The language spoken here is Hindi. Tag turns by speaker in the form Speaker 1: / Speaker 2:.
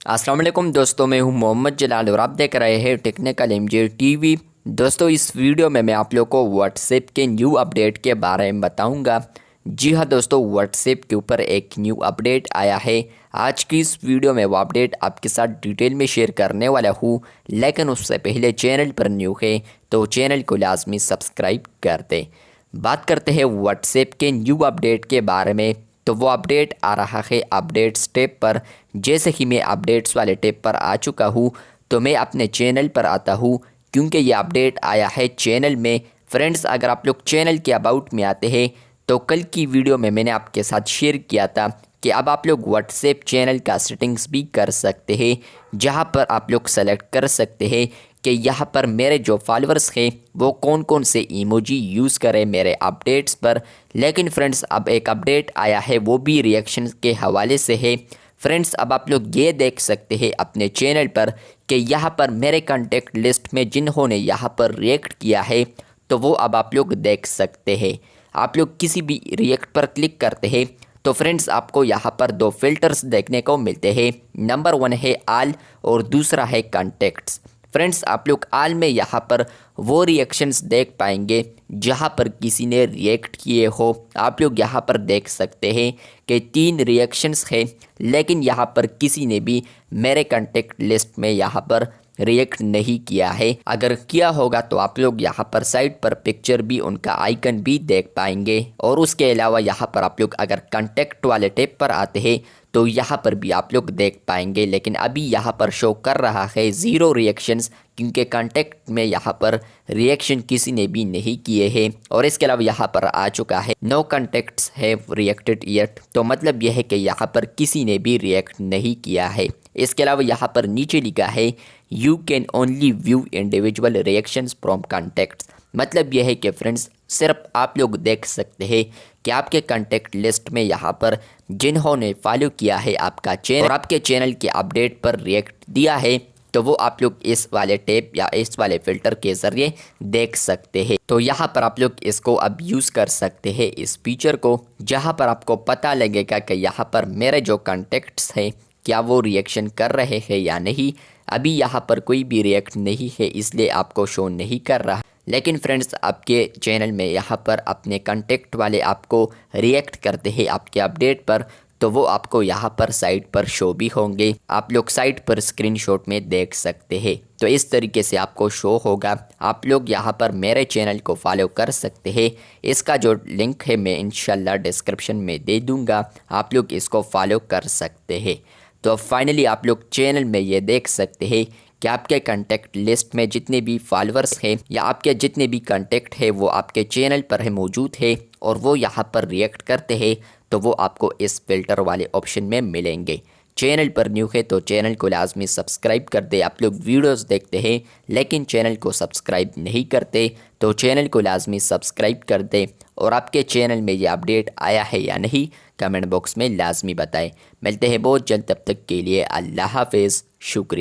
Speaker 1: अस्सलाम वालेकुम दोस्तों, मैं हूं मोहम्मद जलाल और आप देख रहे हैं टेक्निकल एमजे टीवी। दोस्तों, इस वीडियो में मैं आप लोग को व्हाट्सएप के न्यू अपडेट के बारे में बताऊंगा। जी हाँ दोस्तों, व्हाट्सएप के ऊपर एक न्यू अपडेट आया है। आज की इस वीडियो में वो अपडेट आपके साथ डिटेल में शेयर करने वाला हूँ, लेकिन उससे पहले चैनल पर न्यू है तो चैनल को लाजमी सब्सक्राइब कर दें। बात करते हैं व्हाट्सएप के न्यू अपडेट के बारे में। तो वो अपडेट आ रहा है अपडेट्स टैब पर। जैसे ही मैं अपडेट्स वाले टैब पर आ चुका हूँ तो मैं अपने चैनल पर आता हूँ, क्योंकि ये अपडेट आया है चैनल में। फ्रेंड्स, अगर आप लोग चैनल के अबाउट में आते हैं तो कल की वीडियो में मैंने आपके साथ शेयर किया था कि अब आप लोग व्हाट्सएप चैनल का सेटिंग्स भी कर सकते हैं, जहां पर आप लोग सेलेक्ट कर सकते हैं कि यहाँ पर मेरे जो फॉलोअर्स हैं वो कौन कौन से इमोजी यूज़ करें मेरे अपडेट्स पर। लेकिन फ्रेंड्स, अब एक अपडेट आया है, वो भी रिएक्शन के हवाले से है। फ्रेंड्स, अब आप लोग ये देख सकते हैं अपने चैनल पर कि यहाँ पर मेरे कॉन्टेक्ट लिस्ट में जिन्होंने यहाँ पर रिएक्ट किया है तो वो अब आप लोग देख सकते हैं। आप लोग किसी भी रिएक्ट पर क्लिक करते हैं तो फ्रेंड्स आपको यहाँ पर दो फिल्टर्स देखने को मिलते हैं। नंबर 1 है आल और दूसरा है कॉन्टेक्ट्स। फ्रेंड्स, आप लोग आल में यहाँ पर वो रिएक्शंस देख पाएंगे जहाँ पर किसी ने रिएक्ट किए हो। आप लोग यहाँ पर देख सकते हैं कि 3 रिएक्शंस हैं, लेकिन यहाँ पर किसी ने भी मेरे कॉन्टेक्ट लिस्ट में यहाँ पर रिएक्ट नहीं किया है। अगर किया होगा तो आप लोग यहाँ पर साइड पर पिक्चर भी, उनका आइकन भी देख पाएंगे। और उसके अलावा यहाँ पर आप लोग अगर कॉन्टेक्ट वाले टैब पर आते हैं तो यहाँ पर भी आप लोग देख पाएंगे, लेकिन अभी यहाँ पर शो कर रहा है 0 रिएक्शंस, क्योंकि कॉन्टेक्ट में यहाँ पर रिएक्शन किसी ने भी नहीं किए हैं। और इसके अलावा यहाँ पर आ चुका है no contacts have reacted yet, तो मतलब यह है कि यहाँ पर किसी ने भी रिएक्ट नहीं किया है। इसके अलावा यहाँ पर नीचे लिखा है you can only view individual reactions from contacts. मतलब यह है कि फ्रेंड्स, सिर्फ आप लोग देख सकते हैं कि आपके कॉन्टेक्ट लिस्ट में यहाँ पर जिन्होंने फॉलो किया है आपका चैनल और आपके चैनल के अपडेट पर रिएक्ट दिया है, तो वो आप लोग इस वाले टैब या इस वाले फ़िल्टर के ज़रिए देख सकते हैं। तो यहाँ पर आप लोग इसको अब यूज़ कर सकते हैं, इस फीचर को, जहाँ पर आपको पता लगेगा कि यहाँ पर मेरे जो कॉन्टेक्ट्स हैं क्या वो रिएक्शन कर रहे हैं या नहीं। अभी यहाँ पर कोई भी रिएक्ट नहीं है, इसलिए आपको शो नहीं कर रहा। लेकिन फ्रेंड्स, आपके चैनल में यहाँ पर अपने कॉन्टेक्ट वाले आपको रिएक्ट करते हैं आपके अपडेट पर, तो वो आपको यहाँ पर साइट पर शो भी होंगे। आप लोग साइट पर स्क्रीनशॉट में देख सकते हैं। तो इस तरीके से आपको शो होगा। आप लोग यहाँ पर मेरे चैनल को फॉलो कर सकते हैं। इसका जो लिंक है मैं इंशाल्लाह डिस्क्रिप्शन में दे दूँगा, आप लोग इसको फॉलो कर सकते हैं। तो फाइनली आप लोग चैनल में ये देख सकते हैं कि आपके कॉन्टेक्ट लिस्ट में जितने भी फॉलोअर्स हैं या आपके जितने भी कॉन्टेक्ट है वो आपके चैनल पर है मौजूद है, और वो यहाँ पर रिएक्ट करते हैं तो वो आपको इस फिल्टर वाले ऑप्शन में मिलेंगे। चैनल पर न्यू है तो चैनल को लाजमी सब्सक्राइब कर दे। आप लोग वीडियोस देखते हैं लेकिन चैनल को सब्सक्राइब नहीं करते, तो चैनल को लाजमी सब्सक्राइब कर दे। और आपके चैनल में ये अपडेट आया है या नहीं, कमेंट बॉक्स में लाजमी बताएं। मिलते हैं बहुत जल्द, तब तक के लिए अल्लाह हाफिज़, शुक्रिया।